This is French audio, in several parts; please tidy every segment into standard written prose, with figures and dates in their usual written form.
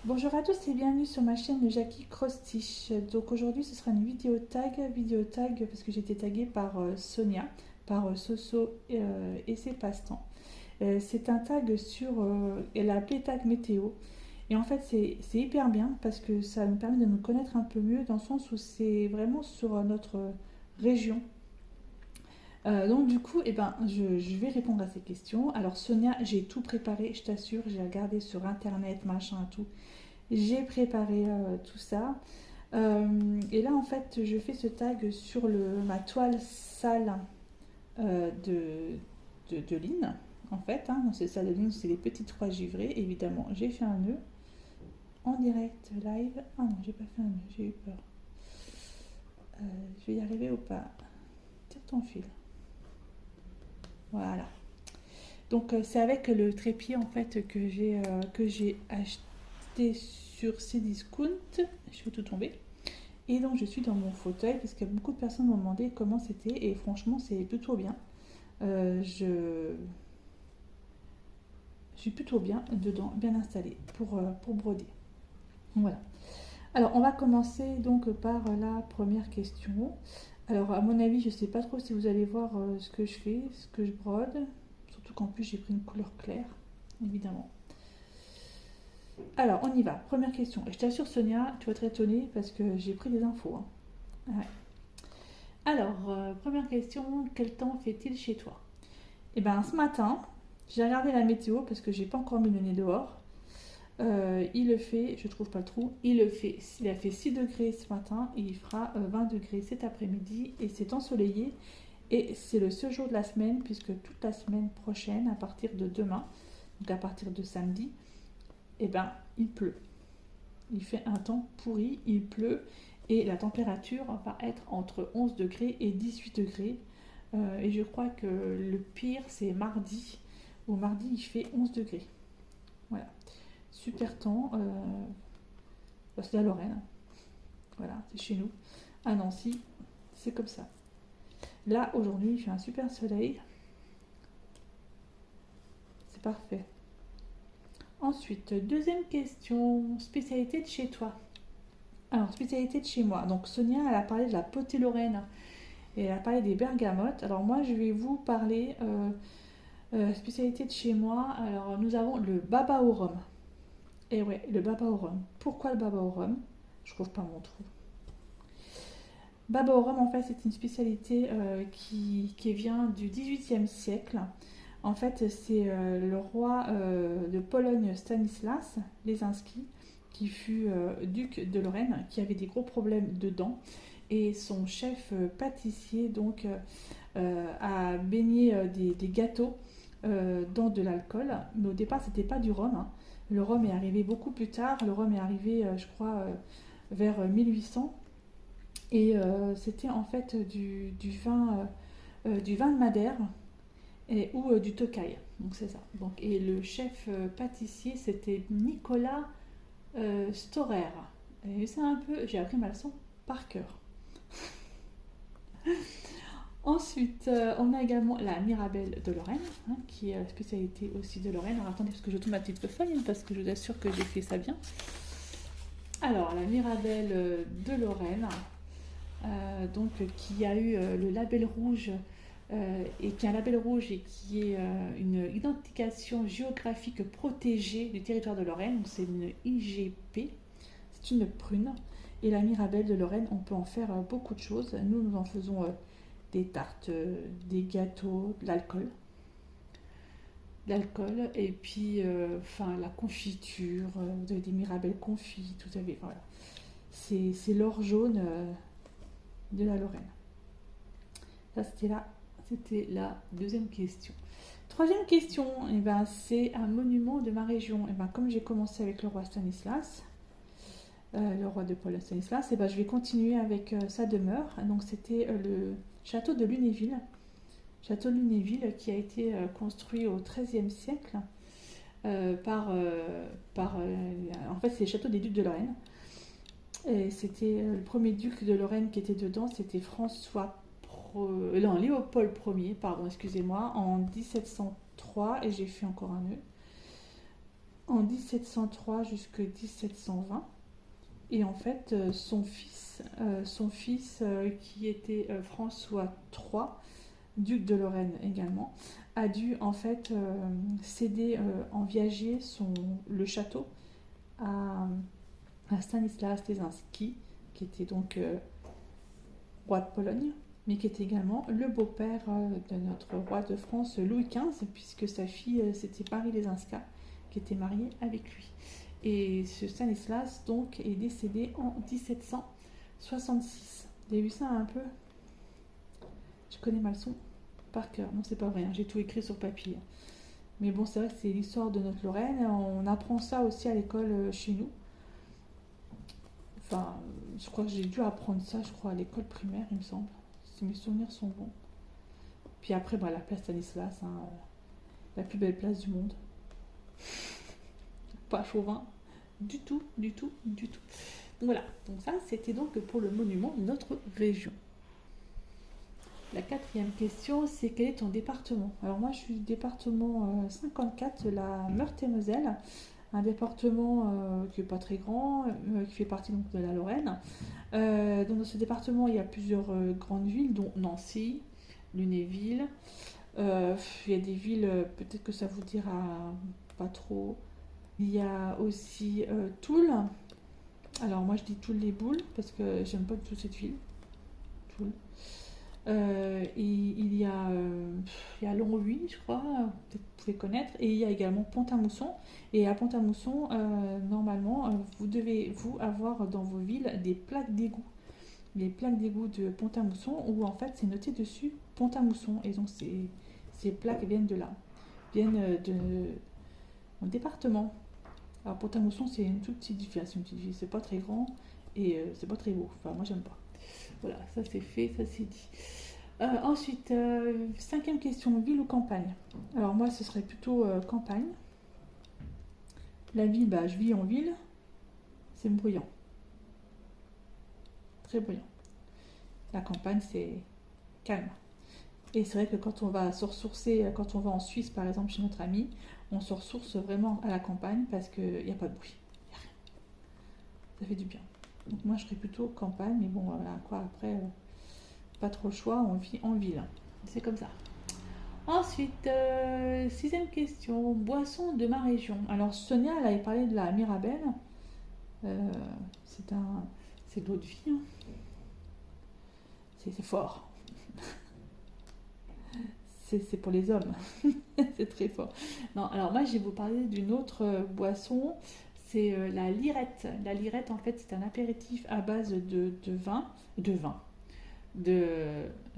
Bonjour à tous et bienvenue sur ma chaîne Jackie Cross Stitch. Donc aujourd'hui ce sera une vidéo tag parce que j'ai été taguée par Sonia, par Soso et ses passe-temps. C'est un tag sur, elle a appelé tag météo. Et en fait c'est hyper bien parce que ça me permet de nous connaître un peu mieux dans le sens où c'est vraiment sur notre région. Donc du coup, je vais répondre à ces questions. Alors Sonia, j'ai tout préparé, je t'assure, j'ai regardé sur internet, machin, tout. J'ai préparé tout ça. Et là, en fait, je fais ce tag sur ma toile sale de Line. En fait, hein, dans ce sale de Line, c'est les petits trois givrés. Évidemment, j'ai fait un nœud en direct live. Ah non, j'ai pas fait un nœud, j'ai eu peur. Je vais y arriver ou pas? Tire ton fil. Voilà. Donc, c'est avec le trépied en fait que j'ai acheté sur Cdiscount. Je fais tout tomber. Et donc je suis dans mon fauteuil parce que beaucoup de personnes m'ont demandé comment c'était et franchement c'est plutôt bien. Je suis plutôt bien dedans, bien installée pour broder. Voilà. Alors on va commencer donc par la première question. Alors à mon avis je ne sais pas trop si vous allez voir ce que je fais, ce que je brode. Surtout qu'en plus j'ai pris une couleur claire, évidemment. Alors on y va, première question. Et je t'assure Sonia, tu vas être étonnée parce que j'ai pris des infos. Hein. Ouais. Alors, première question, quel temps fait-il chez toi? Eh bien, ce matin, j'ai regardé la météo parce que j'ai pas encore mis le nez dehors. Il le fait, je trouve pas le trou, il a fait 6 degrés ce matin et il fera 20 degrés cet après-midi et c'est ensoleillé. Et c'est le seul jour de la semaine puisque toute la semaine prochaine, à partir de demain, donc à partir de samedi, eh ben, il pleut. Il fait un temps pourri, il pleut et la température va être entre 11 degrés et 18 degrés. Et je crois que le pire c'est mardi. Au mardi il fait 11 degrés. Voilà. Super temps. C'est la Lorraine. Voilà, c'est chez nous. À Nancy, c'est comme ça. Là aujourd'hui il fait un super soleil. C'est parfait. Ensuite, deuxième question, spécialité de chez toi. Alors, spécialité de chez moi. Donc Sonia, elle a parlé de la potée lorraine et elle a parlé des bergamotes. Alors moi, je vais vous parler spécialité de chez moi. Alors, nous avons le baba au rhum. Et ouais, le baba au rhum. Pourquoi le baba au rhum? Je trouve pas mon trou. Baba au rhum, en fait, c'est une spécialité qui vient du XVIIIe siècle. En fait, c'est le roi de Pologne Stanislas Lesinski, qui fut duc de Lorraine, qui avait des gros problèmes de dents. Et son chef pâtissier donc a baigné des gâteaux dans de l'alcool. Mais au départ, c'était pas du rhum. Hein. Le rhum est arrivé beaucoup plus tard. Le rhum est arrivé, je crois, vers 1800. Et c'était en fait du vin de Madère ou du Tokai. Donc c'est ça. Donc, et le chef pâtissier, c'était Nicolas Storer. Et c'est un peu, j'ai appris ma leçon par cœur. Ensuite, on a également la Mirabelle de Lorraine, hein, qui est la spécialité aussi de Lorraine. Alors attendez, parce que je tourne ma petite feuille, hein, parce que je vous assure que j'ai fait ça bien. Alors, la Mirabelle de Lorraine, donc qui a eu le label rouge et qui est un label rouge et qui est une identification géographique protégée du territoire de Lorraine. Donc c'est une IGP, c'est une prune. Et la Mirabelle de Lorraine, on peut en faire beaucoup de choses. Nous en faisons des tartes, des gâteaux, de l'alcool. Et puis la confiture, vous avez des Mirabelles confites, vous avez, voilà. C'est l'or jaune de la Lorraine. Ça, c'était la deuxième question. Troisième question, eh ben, c'est un monument de ma région. Eh ben, comme j'ai commencé avec le roi Stanislas, le roi de Pologne Stanislas, eh ben, je vais continuer avec sa demeure. Donc c'était le château de Lunéville. Château de Lunéville qui a été construit au XIIIe siècle en fait c'est le château des ducs de Lorraine. Et c'était le premier duc de Lorraine qui était dedans, c'était Léopold Ier, pardon, excusez-moi, en 1703, et j'ai fait encore un nœud. en 1703 jusqu'en 1720. Et en fait, son fils qui était François III, duc de Lorraine également, a dû en fait céder en viager le château à, à Stanislas Lesinski, qui était donc roi de Pologne, mais qui était également le beau-père de notre roi de France Louis XV, puisque sa fille c'était Marie Lesinska, qui était mariée avec lui. Et ce Stanislas donc est décédé en 1766. Vous avez vu ça un peu? Je connais ma leçon par cœur. Non, c'est pas vrai, hein, j'ai tout écrit sur papier. Mais bon, c'est vrai que c'est l'histoire de notre Lorraine. On apprend ça aussi à l'école chez nous. Enfin, je crois que j'ai dû apprendre ça, je crois, à l'école primaire, il me semble. Si mes souvenirs sont bons. Puis après, bah, la place Stanislas, hein, la plus belle place du monde. Pas chauvin. Du tout, du tout, du tout. Donc voilà, donc ça c'était donc pour le monument de notre région. La quatrième question, c'est quel est ton département? Alors moi je suis du département 54, la Meurthe-et-Moselle, un département qui n'est pas très grand, qui fait partie donc de la Lorraine. Donc dans ce département il y a plusieurs grandes villes, dont Nancy, Lunéville. Il y a des villes, peut-être que ça vous dira pas trop. Il y a aussi Toul. Alors moi je dis Toul-les-Boules parce que j'aime pas du tout cette ville. Toul. Il y a Longwy, je crois, peut-être que vous pouvez connaître, et il y a également Pont-à-Mousson. Et à Pont-à-Mousson, normalement, vous devez avoir dans vos villes des plaques d'égout. Les plaques d'égout de Pont-à-Mousson, où en fait c'est noté dessus Pont-à-Mousson. Et donc ces plaques viennent de là, viennent de mon département. Alors Pont-à-Mousson, c'est une toute petite ville, c'est pas très grand et c'est pas très beau. Enfin, moi j'aime pas. Voilà, ça c'est fait, ça c'est dit. Ensuite, cinquième question, ville ou campagne? Alors moi, ce serait plutôt campagne. La ville, bah, je vis en ville, c'est bruyant, très bruyant. La campagne, c'est calme. Et c'est vrai que quand on va se ressourcer, quand on va en Suisse par exemple chez notre ami, on se ressource vraiment à la campagne parce qu'il n'y a pas de bruit, il n'y a rien. Ça fait du bien. Donc moi je serais plutôt campagne, mais bon voilà quoi, après pas trop le choix, on vit en ville. C'est comme ça. Ensuite, sixième question, boisson de ma région. Alors Sonia, elle avait parlé de la Mirabelle. Euh, c'est de l'eau de vie, hein. C'est fort. C'est pour les hommes. C'est très fort. Non, alors moi je vais vous parler d'une autre boisson. C'est la lirette. La lirette, en fait, c'est un apéritif à base de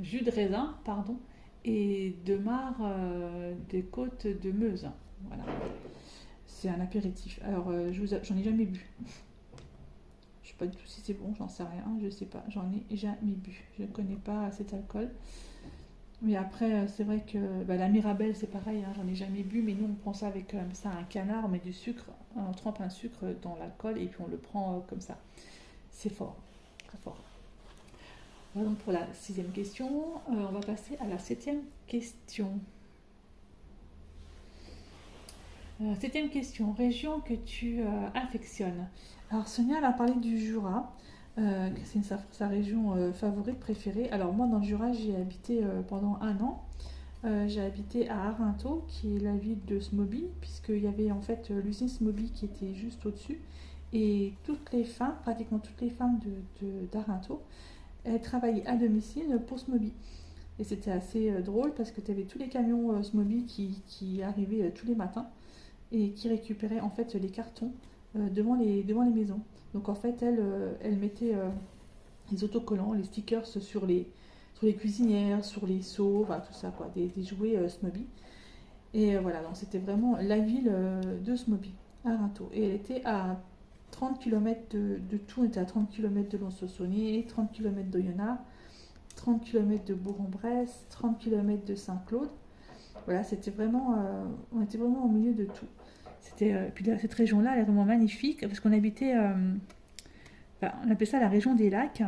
jus de raisin, pardon, et de marc des côtes de Meuse. Voilà. C'est un apéritif. Alors, j'en ai jamais bu. Je sais pas du tout si c'est bon, j'en sais rien, je sais pas. J'en ai jamais bu. Je ne connais pas cet alcool. Mais après, c'est vrai que la Mirabelle, c'est pareil, hein, j'en ai jamais bu, mais nous, on prend ça avec ça, un canard, on met du sucre, on trempe un sucre dans l'alcool et puis on le prend comme ça. C'est fort, très fort. Voilà donc pour la sixième question. On va passer à la septième question. Septième question, région que tu affectionnes. Alors Sonia, elle a parlé du Jura, que c'est sa région favorite, préférée. Alors moi, dans le Jura, j'y ai habité pendant un an. J'ai habité à Arinthod, qui est la ville de Smoby, puisqu'il y avait en fait l'usine Smoby qui était juste au-dessus. Et toutes les femmes, pratiquement toutes les femmes d'Arinthod, elles travaillaient à domicile pour Smoby. Et c'était assez drôle parce que tu avais tous les camions Smoby qui arrivaient tous les matins et qui récupéraient en fait les cartons devant les maisons. Donc en fait, elle mettait les autocollants, les stickers sur les cuisinières, sur les seaux, enfin tout ça, quoi, des jouets Smoby. Et voilà, donc c'était vraiment la ville de Smoby, à Arinthod. Et elle était à 30 km de tout, on était à 30 km de Lons-le-Saunier, 30 km d'Oyonnax, 30 km de Bourg-en-Bresse, 30 km de Saint-Claude. Voilà, on était vraiment au milieu de tout. Puis cette région-là, elle est vraiment magnifique parce qu'on habitait, on appelait ça la région des lacs,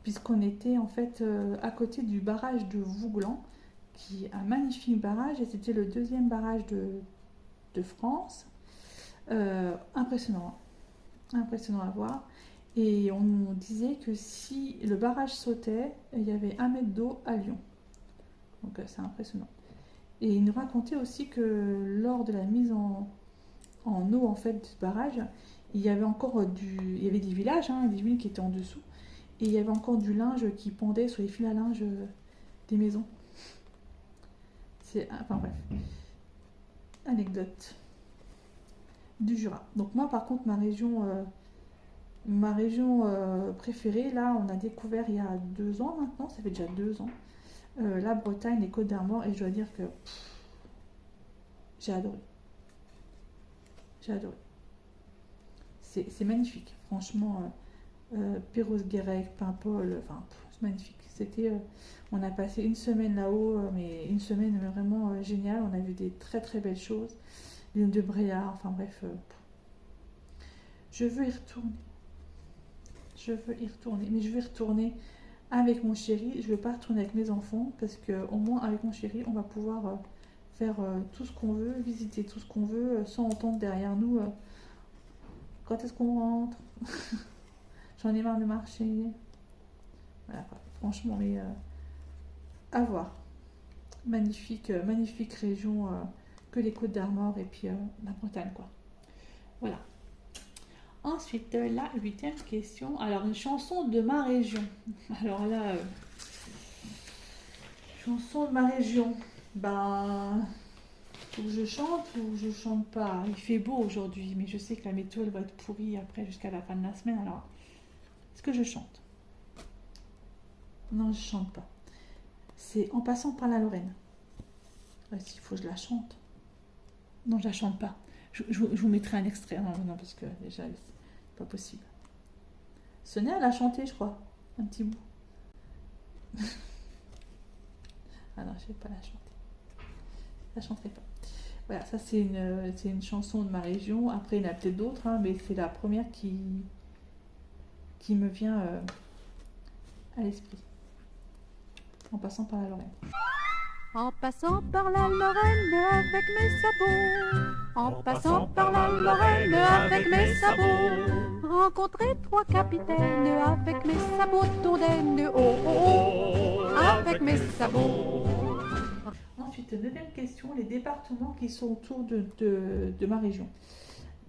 puisqu'on était en fait à côté du barrage de Vouglan, qui est un magnifique barrage et c'était le deuxième barrage de France. Impressionnant, hein. Impressionnant à voir. Et on disait que si le barrage sautait, il y avait 1 mètre d'eau à Lyon. Donc c'est impressionnant. Et il nous racontait aussi que lors de la mise en eau en fait du barrage, il y avait encore il y avait des villages, hein, des villes qui étaient en dessous, et il y avait encore du linge qui pendait sur les fils à linge des maisons. Enfin bref, anecdote du Jura. Donc moi par contre ma région préférée, là on a découvert il y a 2 ans maintenant, ça fait déjà 2 ans, la Bretagne, les Côtes d'Armor, et je dois dire que j'ai adoré. J'ai adoré. C'est magnifique, franchement. Perros-Guirec, Paimpol, enfin, c'est magnifique. On a passé une semaine là-haut, mais une semaine vraiment géniale. On a vu des très très belles choses. L'île de Bréa, enfin bref. Je veux y retourner. Je veux y retourner, mais je veux y retourner avec mon chéri. Je veux pas retourner avec mes enfants parce que au moins avec mon chéri, on va pouvoir faire tout ce qu'on veut, visiter tout ce qu'on veut, sans entendre derrière nous quand est-ce qu'on rentre. J'en ai marre de marcher. Voilà, quoi. Franchement, mais à voir. Magnifique région que les Côtes d'Armor et puis la Bretagne, quoi. Voilà. Ensuite, la 8e question. Alors, une chanson de ma région. Alors là, chanson de ma région. Ben, faut que je chante ou je chante pas. Il fait beau aujourd'hui, mais je sais que la météo elle va être pourrie après jusqu'à la fin de la semaine. Alors, est-ce que je chante? Non, je chante pas. C'est En passant par la Lorraine. Ouais, s'il faut que je la chante. Non, je la chante pas. Je vous mettrai un extrait. Non, parce que déjà, c'est pas possible. Sonia, elle a chanté, je crois. Un petit bout. Ah non, je vais pas la chanter. Je la chanterai pas. Voilà, ça c'est une chanson de ma région. Après, il y en a peut-être d'autres, hein, mais c'est la première qui me vient à l'esprit. En passant par la Lorraine. En passant par la Lorraine avec mes sabots, en passant par la Lorraine avec mes sabots, rencontrer 3 capitaines avec mes sabots tourdaines, oh oh oh, avec mes sabots. Ensuite, 9e question, les départements qui sont autour de ma région.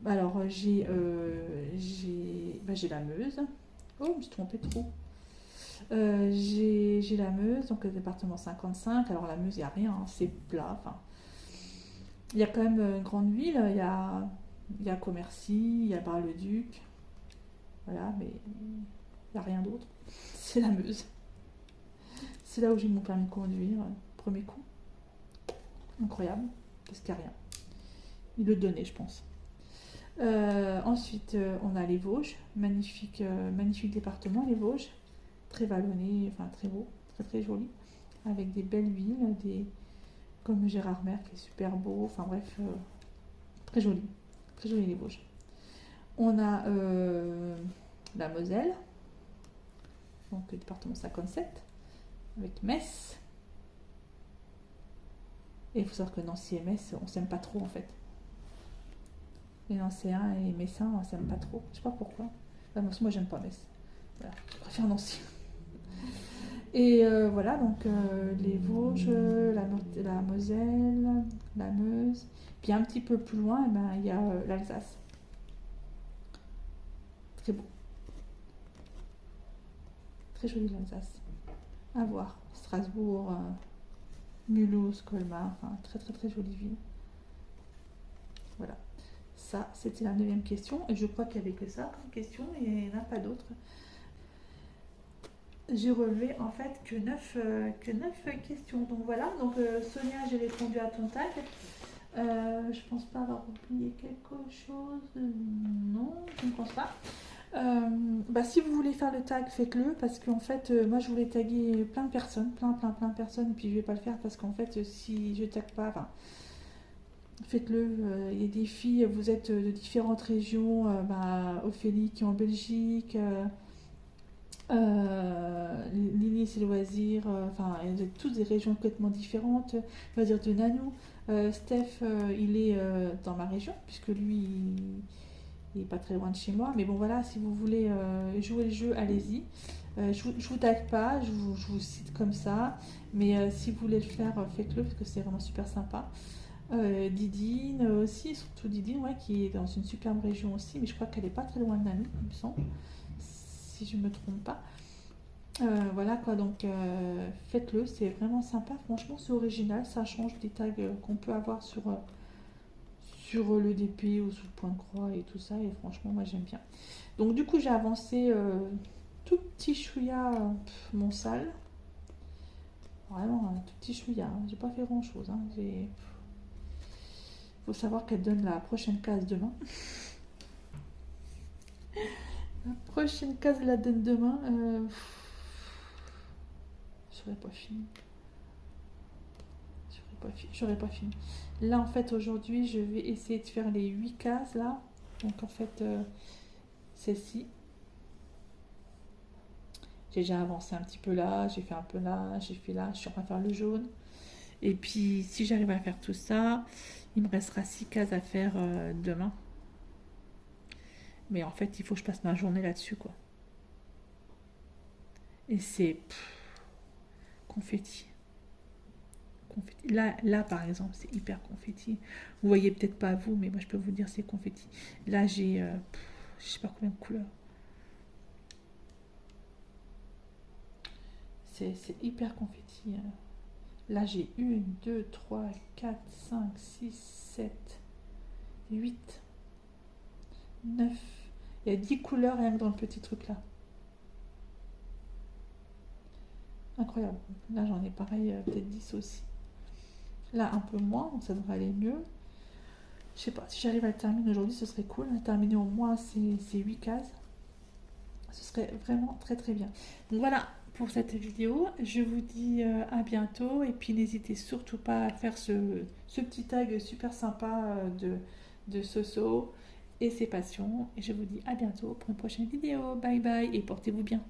Alors, j'ai la Meuse. Oh, je me suis trompée trop. J'ai la Meuse, donc le département 55. Alors la Meuse, il n'y a rien, hein, c'est plat. Enfin, il y a quand même une grande ville, il y a Commercy, il y a Bar-le-Duc. Voilà, mais il n'y a rien d'autre. C'est la Meuse. C'est là où j'ai eu mon permis de conduire, premier coup. Incroyable, parce qu'il n'y a rien. Il le donnait, je pense. Ensuite, on a les Vosges. Magnifique département, les Vosges. Très vallonné, enfin très beau, très très joli, avec des belles villes, comme Gérardmer qui est super beau, enfin bref, très joli les Vosges. On a la Moselle, donc le département 57, avec Metz. Et il faut savoir que Nancy et Metz, on s'aime pas trop en fait. Les Nancéens et les Messins, on s'aime pas trop, je sais pas pourquoi. Enfin, moi j'aime pas Metz, voilà, je préfère Nancy. Et voilà, donc les Vosges, la Moselle, la Meuse. Puis un petit peu plus loin, il y a l'Alsace. Très beau. Très joli l'Alsace. À voir. Strasbourg, Mulhouse, Colmar, enfin très très très jolie ville. Voilà. Ça, c'était la 9e question. Et je crois qu'il n'y avait que ça comme question, et il n'y en a pas d'autres. J'ai relevé en fait que 9 questions. Donc voilà, donc Sonia, j'ai répondu à ton tag. Je pense pas avoir oublié quelque chose. Non, je ne pense pas. Si vous voulez faire le tag, faites-le, parce qu'en fait, moi je voulais taguer plein de personnes, plein de personnes, et puis je vais pas le faire parce qu'en fait, si je tague pas, enfin, faites-le. Il y a des filles, vous êtes de différentes régions, Ophélie qui est en Belgique. Lily Alice et Loisirs, enfin, elles ont toutes des régions complètement différentes. Loisirs de Nanou. Steph, il est dans ma région, puisque lui, il est pas très loin de chez moi. Mais bon, voilà, si vous voulez jouer le jeu, allez-y. Je vous tag pas, je vous cite comme ça. Mais si vous voulez le faire, faites-le, parce que c'est vraiment super sympa. Didine aussi, surtout Didine, ouais, qui est dans une superbe région aussi, mais je crois qu'elle est pas très loin de Nanou, il me semble, si je me trompe pas. Voilà quoi, donc faites-le, c'est vraiment sympa, franchement c'est original, ça change des tags qu'on peut avoir sur le DP ou sous le point de croix et tout ça, et franchement moi j'aime bien. Donc du coup j'ai avancé tout petit chouïa mon salle, vraiment un tout petit chouïa, hein. J'ai pas fait grand chose, hein. Faut savoir qu'elle donne la prochaine case demain. La prochaine case la donne demain. J'aurais pas fini. J'aurais pas fini. Là, en fait, aujourd'hui, je vais essayer de faire les 8 cases, là. Donc, en fait, celle-ci. J'ai déjà avancé un petit peu là, j'ai fait un peu là, j'ai fait là. Je suis en train de faire le jaune. Et puis, si j'arrive à faire tout ça, il me restera 6 cases à faire demain. Mais en fait, il faut que je passe ma journée là-dessus, quoi. Et c'est confetti. Confetti. Là, par exemple, c'est hyper confetti. Vous voyez peut-être pas vous, mais moi, je peux vous dire c'est confetti. Là, j'ai, je sais pas combien de couleurs. C'est hyper confetti. Là, j'ai 1, 2, 3, 4, 5, 6, 7, 8, 9. Il y a 10 couleurs rien que dans le petit truc là. Incroyable. Là, j'en ai pareil, peut-être 10 aussi. Là, un peu moins, donc ça devrait aller mieux. Je sais pas, si j'arrive à le terminer aujourd'hui, ce serait cool. Terminer au moins ces 8 cases. Ce serait vraiment très très bien. Donc voilà pour cette vidéo. Je vous dis à bientôt. Et puis n'hésitez surtout pas à faire ce petit tag super sympa de Soso et ses passions. Et je vous dis à bientôt pour une prochaine vidéo. Bye bye et portez-vous bien.